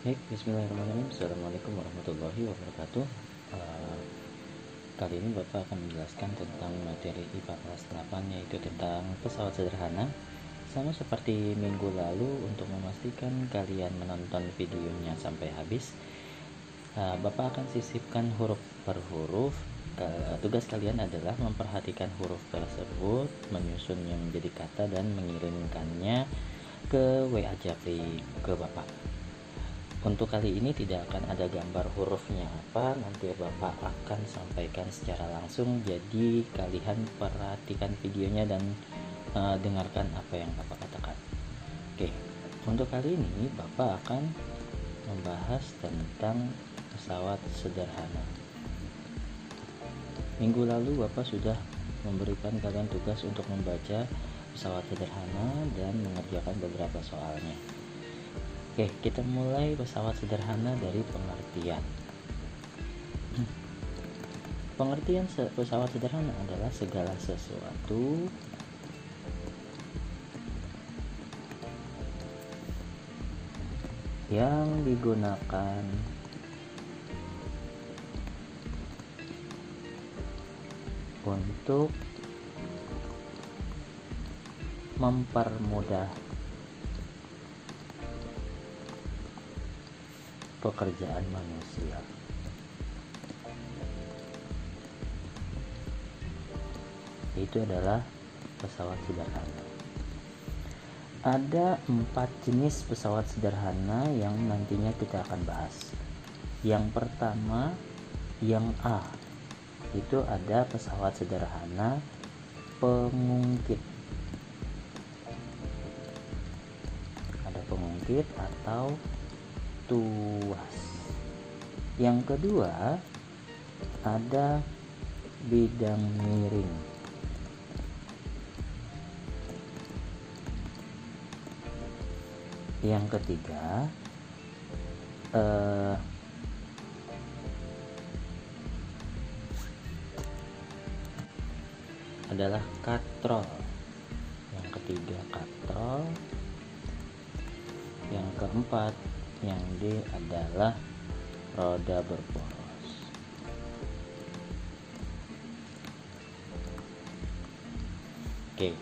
Baik, bismillahirrahmanirrahim. Assalamualaikum warahmatullahi wabarakatuh. Eh, Kali ini Bapak akan menjelaskan tentang materi IPA kelas 8, yaitu tentang pesawat sederhana. Sama seperti minggu lalu, untuk memastikan kalian menonton videonya sampai habis, Bapak akan sisipkan huruf per huruf. Tugas kalian adalah memperhatikan huruf tersebut, menyusunnya menjadi kata, dan mengirimkannya ke WA Japri ke Bapak. Untuk kali ini tidak akan ada gambar hurufnya apa, nanti Bapak akan sampaikan secara langsung. Jadi kalian perhatikan videonya dan dengarkan apa yang Bapak katakan. Oke, untuk kali ini Bapak akan membahas tentang pesawat sederhana. Minggu lalu Bapak sudah memberikan kalian tugas untuk membaca pesawat sederhana dan mengerjakan beberapa soalnya. Oke, kita mulai pesawat sederhana dari pengertian. Pengertian pesawat sederhana adalah segala sesuatu yang digunakan untuk mempermudah pekerjaan manusia. Itu adalah pesawat sederhana. Ada 4 jenis pesawat sederhana yang nantinya kita akan bahas. Yang pertama, yang A, itu ada pesawat sederhana pengungkit. Ada pengungkit atau tuas. Yang kedua, ada bidang miring. Yang ketiga, adalah katrol. Yang ketiga katrol. Yang keempat, yang D adalah roda berporos. Oke,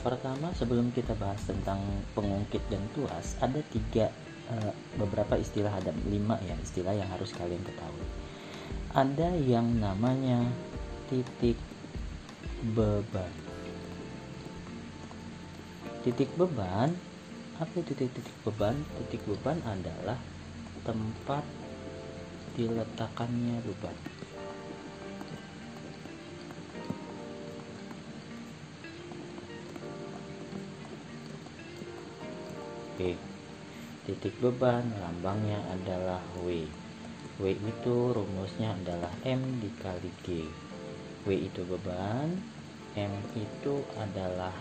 pertama sebelum kita bahas tentang pengungkit dan tuas, ada beberapa istilah, ada 5 ya istilah yang harus kalian ketahui. Ada yang namanya titik beban. Titik beban, apa itu titik beban? Titik beban adalah tempat diletakkannya beban. Oke, titik beban lambangnya adalah W. W itu rumusnya adalah M dikali G. W itu beban, M itu adalah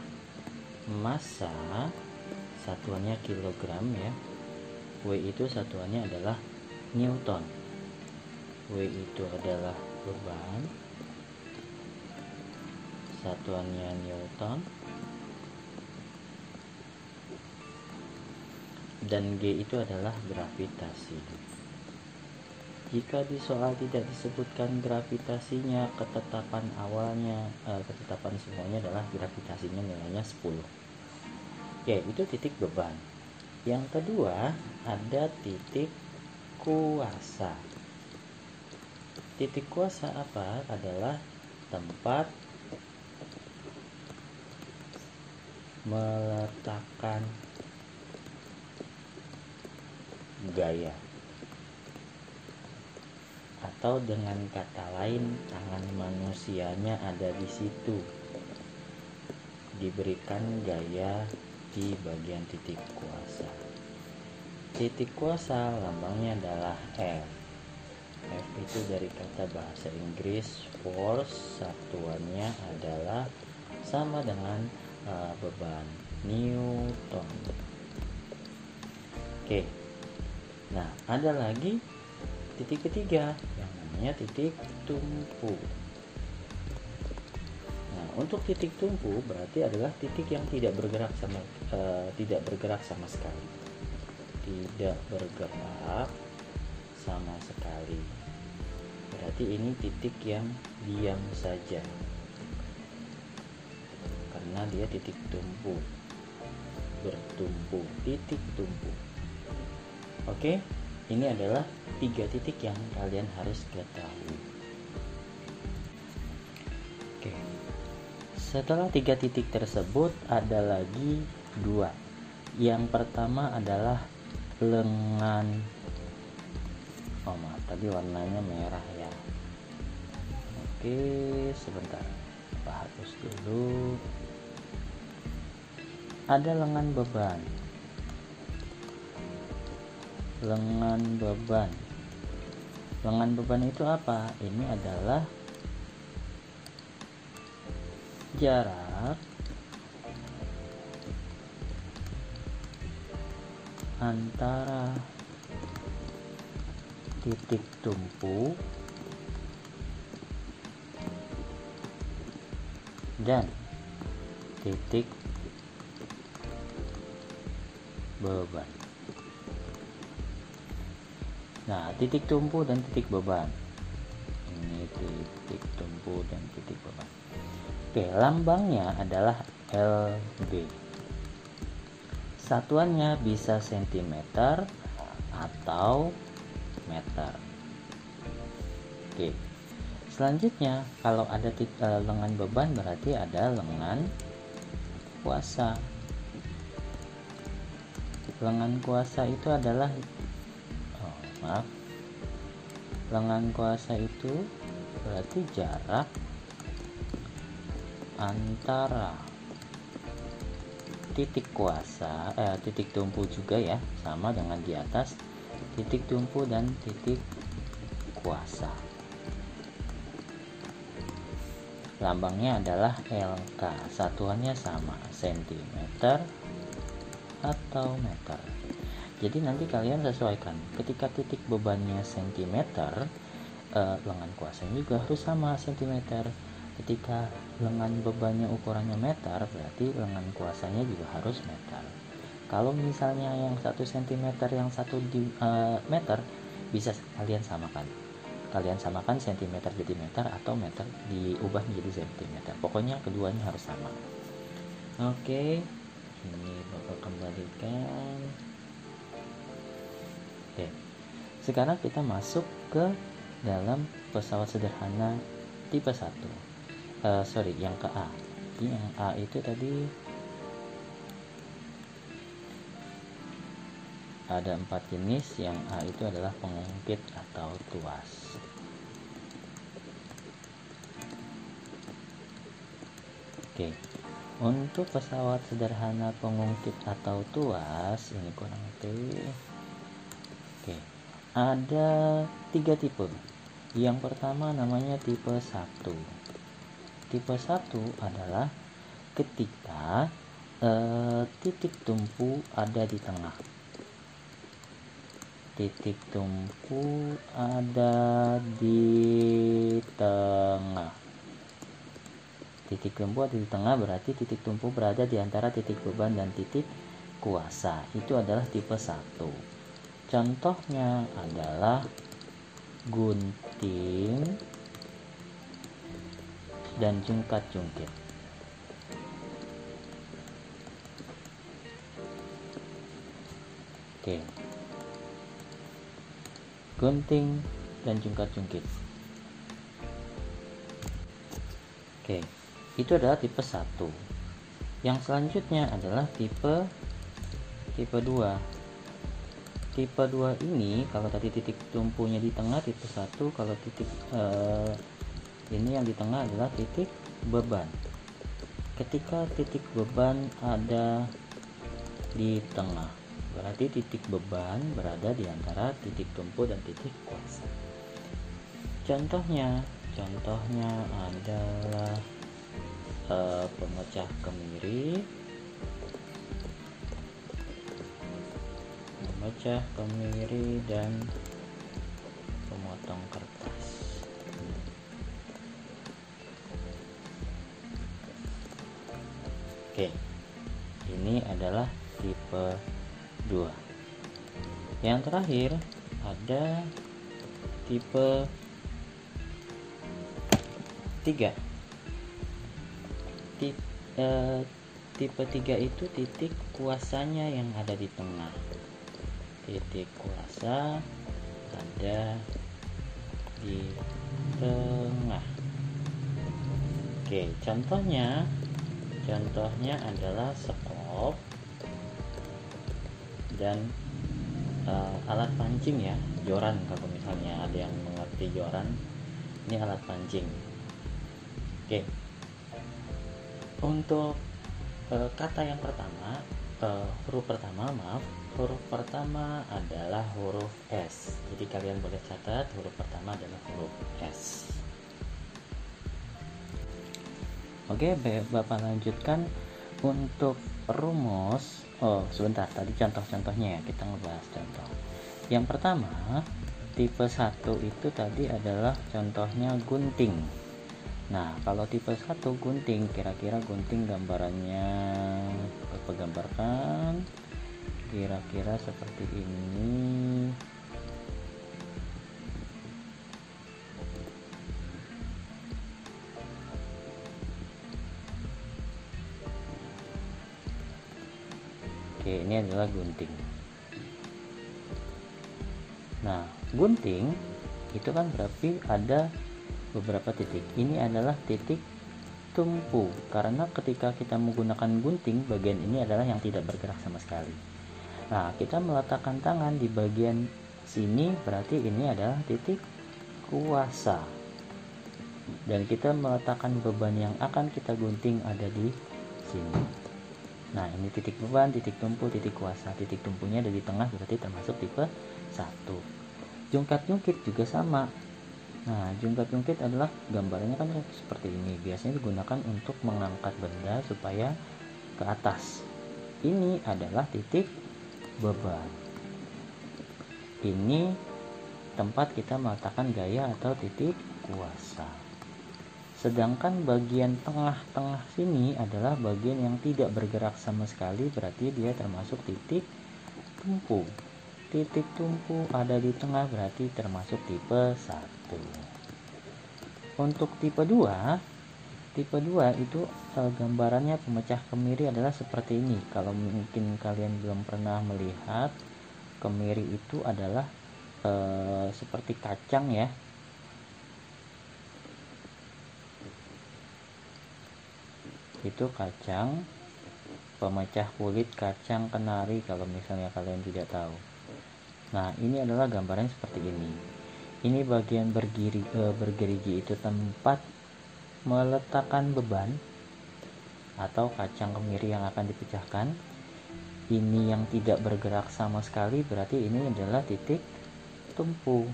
massa, satuannya kilogram ya. W itu satuannya adalah Newton. W itu adalah beban, satuannya Newton. Dan G itu adalah gravitasi. Jika di soal tidak disebutkan gravitasinya, ketetapan awalnya, ketetapan semuanya adalah gravitasinya nilainya 10. Ya, itu titik beban. Yang kedua, ada titik kuasa. Titik kuasa apa? Adalah tempat meletakkan gaya, atau dengan kata lain, tangan manusianya ada di situ, diberikan gaya di bagian titik kuasa. Titik kuasa lambangnya adalah F. F itu dari kata bahasa Inggris force, satuannya adalah sama dengan beban, Newton. Oke. Nah, ada lagi titik ketiga yang namanya titik tumpu. Nah, untuk titik tumpu berarti adalah titik yang tidak bergerak sama sekali. tidak bergerak sama sekali. Berarti ini titik yang diam saja, karena dia titik tumpu, bertumpu, titik tumpu. Oke, ini adalah 3 titik yang kalian harus ketahui. Oke, setelah 3 titik tersebut ada lagi 2. Yang pertama adalah lengan. Oh maaf, tadi warnanya merah ya. Oke, sebentar, hapus dulu. Ada lengan beban. Lengan beban. Lengan beban itu apa? Ini adalah jarak antara titik tumpu dan titik beban. Nah, titik tumpu dan titik beban. Ini titik tumpu dan titik beban. Oke, lambangnya adalah LB. Satuannya bisa cm atau meter. Oke. Selanjutnya, kalau ada lengan beban berarti ada lengan kuasa. Lengan kuasa itu adalah lengan kuasa itu berarti jarak antara titik kuasa, titik tumpu juga ya, sama dengan di atas titik tumpu dan titik kuasa. Lambangnya adalah LK, satuannya sama, cm atau meter. Jadi nanti kalian sesuaikan, ketika titik bebannya cm, lengan kuasanya juga harus sama cm. Ketika lengan bebannya ukurannya meter, berarti lengan kuasanya juga harus meter. Kalau misalnya yang 1 cm, yang 1 meter, bisa kalian samakan. Kalian samakan cm jadi meter atau meter diubah menjadi cm. Pokoknya keduanya harus sama. Oke, ini Bapak kembalikan. Oke, sekarang kita masuk ke dalam pesawat sederhana tipe 1. Yang ke A. Yang A itu tadi ada 4 jenis. Yang A itu adalah pengungkit atau tuas. Oke, untuk pesawat sederhana pengungkit atau tuas ini kurang lebih. Oke, ada 3 tipe. Yang pertama namanya tipe 1. Tipe 1 adalah ketika titik tumpu ada di tengah. Titik tumpu ada di tengah. Titik tumpu ada di tengah berarti titik tumpu berada di antara titik beban dan titik kuasa. Itu adalah tipe 1. Contohnya adalah gunting dan jungkat-jungkit. Oke. Gunting dan jungkat-jungkit. Oke. Itu adalah tipe 1. Yang selanjutnya adalah tipe 2. Tipe 2 ini kalau tadi titik tumpunya di tengah tipe 1, kalau titik ini yang di tengah adalah titik beban. Ketika titik beban ada di tengah, berarti titik beban berada di antara titik tumpu dan titik kuasa. Contohnya adalah pemecah kemiri, dan pemotong kertas. Oke, ini adalah tipe 2. Yang terakhir ada tipe 3. Tipe 3 itu titik kuasanya yang ada di tengah. Titik kuasa ada di tengah. Oke, contohnya adalah skop dan alat pancing ya, joran. Kalau misalnya ada yang mengerti joran, ini alat pancing. Oke, untuk kata yang pertama, huruf pertama adalah huruf S. Jadi kalian boleh catat huruf pertama adalah huruf S. Oke, Bapak lanjutkan untuk rumus. Sebentar, tadi contoh-contohnya ya, kita ngebahas contoh. Yang pertama, tipe 1 itu tadi adalah contohnya gunting. Nah, kalau tipe 1 gunting, kira-kira gunting gambarannya Bapak gambarkan kira-kira seperti ini. Oke, ini adalah gunting. Nah, gunting itu kan berarti ada beberapa titik. Ini adalah titik tumpu, karena ketika kita menggunakan gunting, bagian ini adalah yang tidak bergerak sama sekali. Nah, kita meletakkan tangan di bagian sini, berarti ini adalah titik kuasa. Dan kita meletakkan beban yang akan kita gunting ada di sini. Nah, ini titik beban, titik tumpu, titik kuasa. Titik tumpunya ada di tengah, berarti termasuk tipe 1. Jungkat-jungkit juga sama. Nah, jungkat-jungkit adalah gambarnya kan seperti ini. Biasanya digunakan untuk mengangkat benda supaya ke atas. Ini adalah titik beban. Ini tempat kita meletakkan gaya atau titik kuasa. Sedangkan bagian tengah-tengah sini adalah bagian yang tidak bergerak sama sekali, berarti dia termasuk titik tumpu. Titik tumpu ada di tengah, berarti termasuk tipe 1. Untuk tipe 2 itu gambarannya pemecah kemiri adalah seperti ini. Kalau mungkin kalian belum pernah melihat, kemiri itu adalah seperti kacang ya. Itu kacang, pemecah kulit kacang kenari kalau misalnya kalian tidak tahu. Nah, ini adalah gambaran seperti ini. Ini bagian bergerigi itu tempat meletakkan beban atau kacang kemiri yang akan dipecahkan. Ini yang tidak bergerak sama sekali, berarti ini adalah titik tumpu.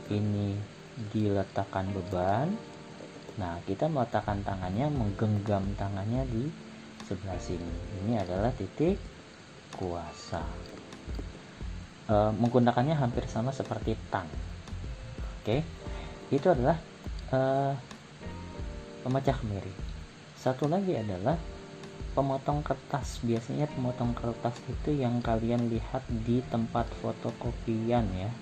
Ini diletakkan beban. Nah, kita meletakkan tangannya, menggenggam tangannya di sebelah sini. Ini adalah titik kuasa. Menggunakannya hampir sama seperti tang. Oke, itu adalah pemecah kemiri. Satu lagi adalah pemotong kertas. Biasanya pemotong kertas itu yang kalian lihat di tempat fotokopian ya.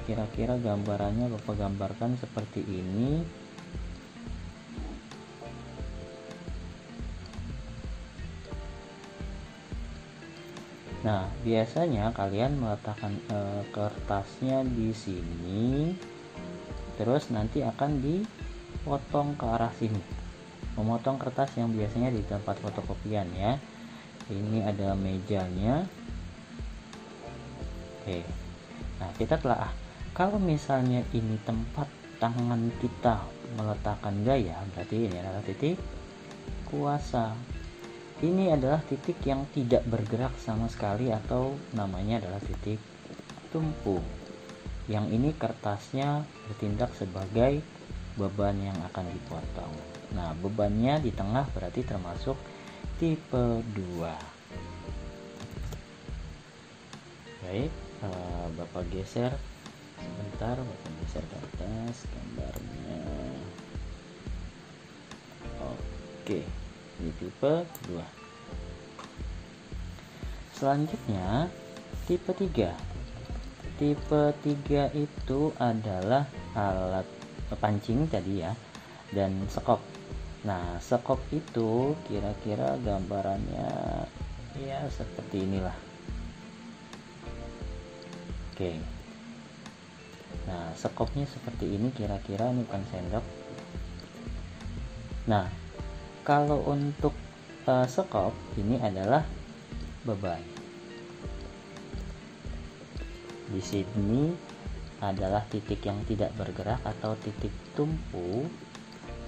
Kira-kira gambarannya Bapak gambarkan seperti ini. Nah, biasanya kalian meletakkan kertasnya di sini, terus nanti akan dipotong ke arah sini. Memotong kertas yang biasanya di tempat fotokopian ya. Ini ada mejanya. Oke. Nah, kita telah kalau misalnya ini tempat tangan kita meletakkan gaya, berarti ini adalah titik kuasa. Ini adalah titik yang tidak bergerak sama sekali atau namanya adalah titik tumpu. Yang ini kertasnya bertindak sebagai beban yang akan dipotong. Nah, bebannya di tengah berarti termasuk tipe 2. Baik, Bapak geser sebentar, Bapak geser ke atas gambarnya. Oke, di tipe 2. Selanjutnya Tipe 3. Tipe 3 itu adalah alat pancing tadi ya, dan sekop. Nah, sekop itu kira-kira gambarannya ya seperti inilah. Oke. Nah, sekopnya seperti ini kira-kira, ini bukan sendok. Nah, kalau untuk sekop ini adalah beban. Di sini adalah titik yang tidak bergerak atau titik tumpu,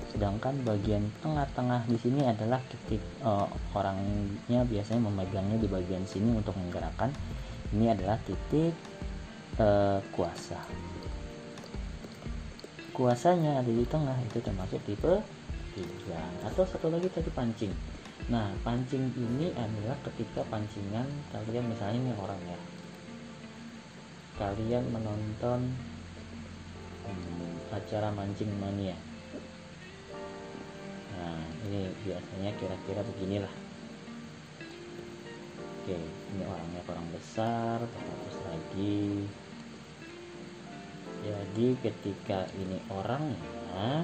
sedangkan bagian tengah-tengah di sini adalah titik orangnya biasanya memegangnya di bagian sini untuk menggerakkan. Ini adalah titik kuasa. Kuasanya ada di tengah, itu termasuk tipe 3. Atau satu lagi tadi pancing. Nah, pancing ini adalah ketika pancingan kalian, misalnya ini orangnya, kalian menonton acara mancing mania. Nah, ini biasanya kira-kira beginilah. Oke, ini orangnya kurang besar, terus lagi. Jadi ketika ini orangnya,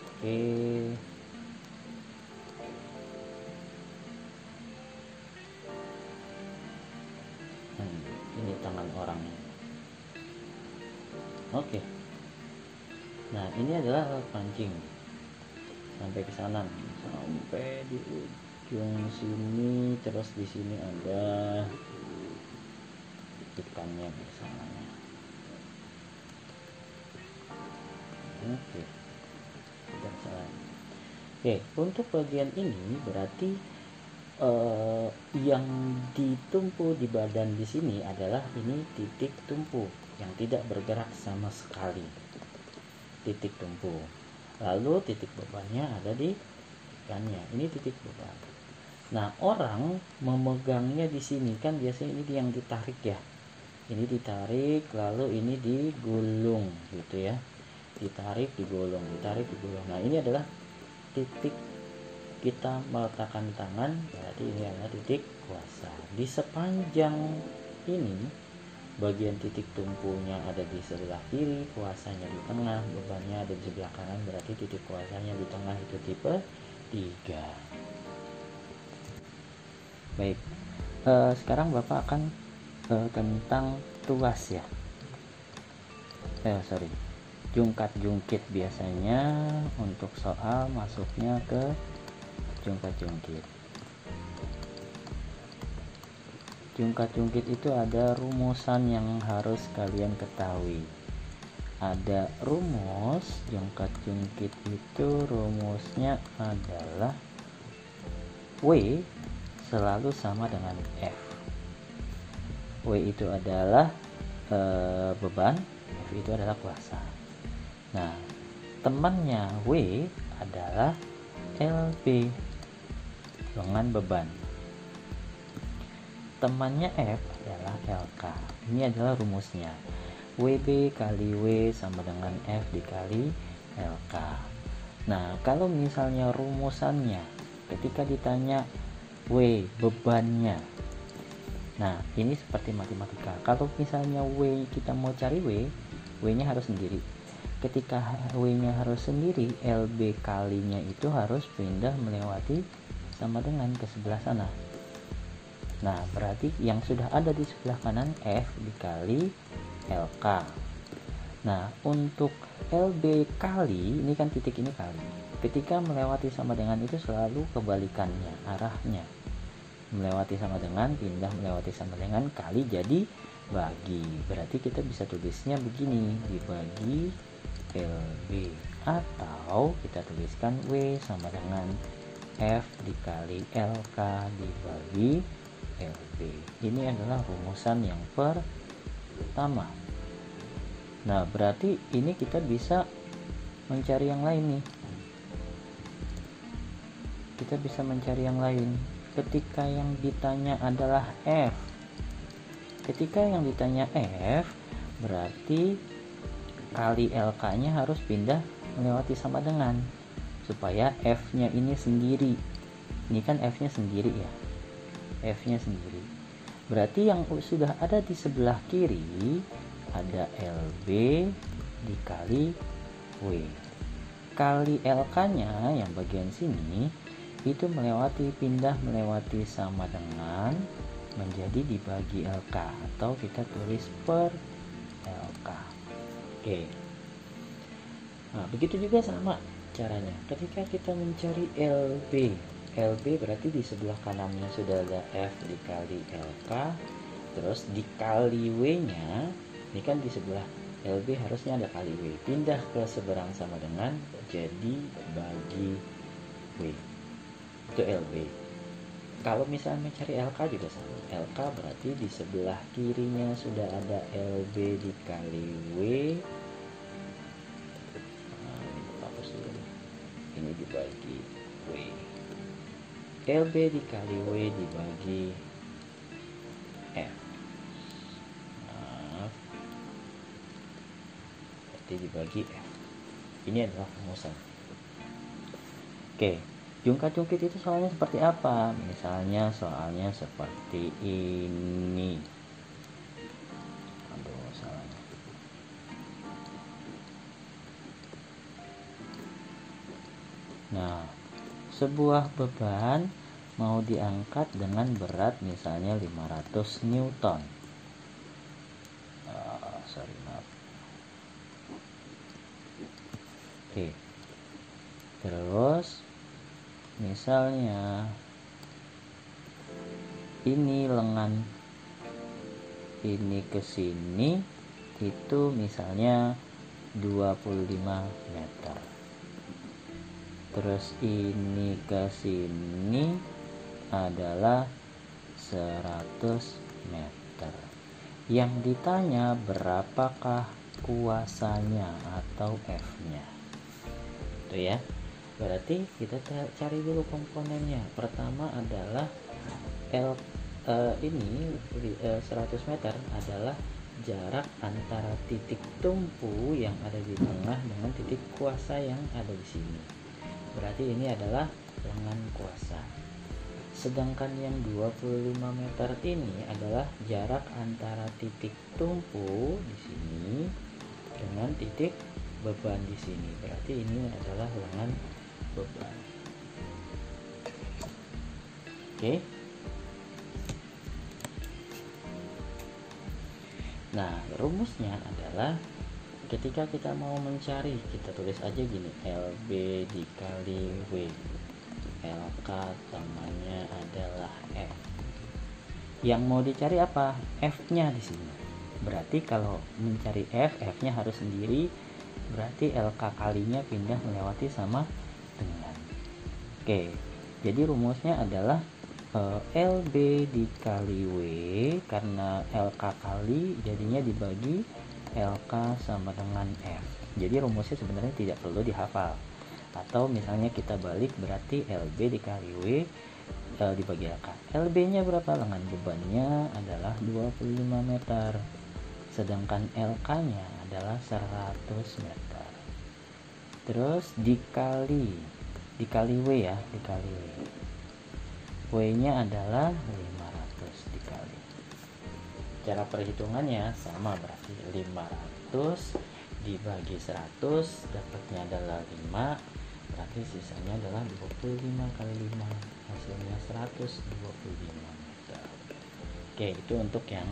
oke, ini tangan orangnya. Oke. Nah, ini adalah alat pancing. Sampai ke sana, sampai di ujung sini, terus di sini ada ikannya biasanya. Oke. Oke, untuk bagian ini berarti yang ditumpu di badan di sini adalah ini titik tumpu yang tidak bergerak sama sekali, titik tumpu. Lalu titik bebannya ada di ikannya, ini titik beban. Nah, orang memegangnya di sini kan biasanya ini yang ditarik ya, ini ditarik, lalu ini digulung gitu ya, ditarik digulung, ditarik digulung. Nah, ini adalah titik kita meletakkan tangan, berarti ini adalah titik kuasa. Di sepanjang ini bagian titik tumpunya ada di sebelah kiri, kuasanya di tengah, bebannya ada di sebelah kanan, berarti titik kuasanya di tengah, itu tipe 3. Baik, sekarang Bapak akan tentang tuas ya, jungkat-jungkit. Biasanya untuk soal masuknya ke jungkat-jungkit. Jungkat-jungkit itu ada rumusan yang harus kalian ketahui. Ada rumus jungkat-jungkit itu, rumusnya adalah W selalu sama dengan F. W itu adalah beban, F itu adalah kuasa. Nah, temannya W adalah LB, dengan beban. Temannya F adalah LK. Ini adalah rumusnya. WB kali W sama dengan F dikali LK. Nah, kalau misalnya rumusannya ketika ditanya W bebannya, nah ini seperti matematika. Kalau misalnya W, kita mau cari W nya harus sendiri. Ketika W-nya harus sendiri, LB kalinya itu harus pindah melewati sama dengan ke sebelah sana. Nah, berarti yang sudah ada di sebelah kanan F dikali LK. Nah, untuk LB kali, ini kan titik ini kali. Ketika melewati sama dengan itu selalu kebalikannya, arahnya. Melewati sama dengan, pindah melewati sama dengan, kali jadi bagi. Berarti kita bisa tulisnya begini, dibagi LB, atau kita tuliskan W sama dengan F dikali LK dibagi LB. Ini adalah rumusan yang pertama. Nah, berarti ini kita bisa mencari yang lain nih. Kita bisa mencari yang lain. Ketika yang ditanya adalah F. Ketika yang ditanya F, berarti kali LK-nya harus pindah melewati sama dengan, supaya F-nya ini sendiri. Ini kan F-nya sendiri ya. F-nya sendiri. Berarti yang sudah ada di sebelah kiri ada LB dikali W. Kali LK-nya yang bagian sini itu pindah melewati sama dengan menjadi dibagi LK, atau kita tulis per LK. Oke. Nah, begitu juga sama caranya ketika kita mencari LB. LB berarti di sebelah kanannya sudah ada F dikali LK, terus dikali W-nya. Ini kan di sebelah LB harusnya ada kali W, pindah ke seberang sama dengan jadi bagi W, itu LB. Kalau misalnya mencari LK juga sama. LK berarti di sebelah kirinya sudah ada LB dikali W. Nah, ini dibagi W. LB dikali W dibagi F. Dibagi F. Ini adalah rumusan. Oke, jungkat-jungkit itu soalnya seperti apa? Misalnya soalnya seperti ini. Aduh, salah. Nah, sebuah beban mau diangkat dengan berat misalnya 500 Newton. Oke. Terus misalnya ini lengan ini ke sini itu misalnya 25 meter. Terus ini ke sini adalah 100 meter. Yang ditanya berapakah kuasanya atau F-nya. Itu ya. Berarti kita cari dulu komponennya. Pertama adalah ini 100 meter adalah jarak antara titik tumpu yang ada di tengah dengan titik kuasa yang ada di sini. Berarti ini adalah lengan kuasa. Sedangkan yang 25 meter ini adalah jarak antara titik tumpu di sini dengan titik beban di sini. Berarti ini adalah lengan beban. Oke. Nah, rumusnya adalah ketika kita mau mencari, kita tulis aja gini, LB dikali W. LK namanya adalah F. Yang mau dicari apa? F-nya di sini. Berarti kalau mencari F, F-nya harus sendiri. Berarti LK kalinya pindah melewati sama dengan. Oke. Jadi rumusnya adalah LB dikali W, karena LK kali jadinya dibagi LK sama dengan F. Jadi rumusnya sebenarnya tidak perlu dihafal. Atau misalnya kita balik, berarti LB dikali W dibagi LK. LB nya berapa? Lengan bebannya adalah 25 meter. Sedangkan LK nya adalah 100 meter. Terus dikali W ya, dikali W. W nya adalah 500 dikali. Cara perhitungannya sama, berarti 500 dibagi 100 dapatnya adalah 5, berarti sisanya adalah 25 kali 5, hasilnya 125 meter. Oke, itu untuk yang